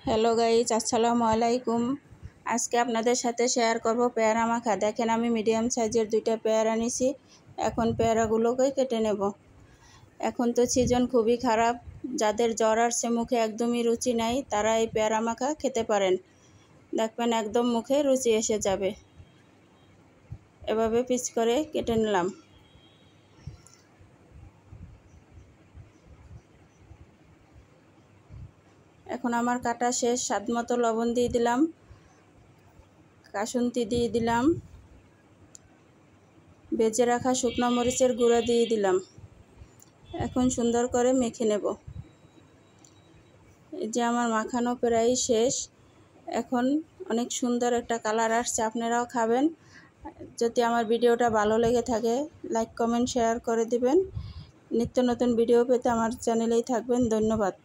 Hello guys, আসসালামু আলাইকুম। আজকে আপনাদের সাথে শেয়ার করব পেয়ারা মাখা। দেখেন আমি মিডিয়াম সাইজের 2টা পেয়ারা নিছি। এখন পেয়ারাগুলোকে কেটে নেব। এখন তো সিজন খুবই খারাপ, যাদের জ্বর আসছে, মুখে একদমই রুচি নাই, তারা এই পেয়ারা মাখা খেতে পারেন। দেখবেন একদম মুখে রুচি এসে যাবে। এভাবে পিস করে কেটে নিলাম। এখন আমার কাটা শেষ। স্বাদমতো লবণ দিয়ে দিলাম, কাসুন্দি দিয়ে দিলাম, ভেজে রাখা শুকনো মরিচের গুঁড়া দিয়ে দিলাম। এখন সুন্দর করে মেখে নেব। এই যে আমার মাখানো প্রায় শেষ। এখন অনেক সুন্দর একটা কালার আসছে। আপনারাও খাবেন। যদি আমার ভিডিওটা ভালো লেগে থাকে, লাইক কমেন্ট শেয়ার করে দিবেন। নিত্য নতুন ভিডিও পেতে আমার চ্যানেলেই থাকবেন। ধন্যবাদ।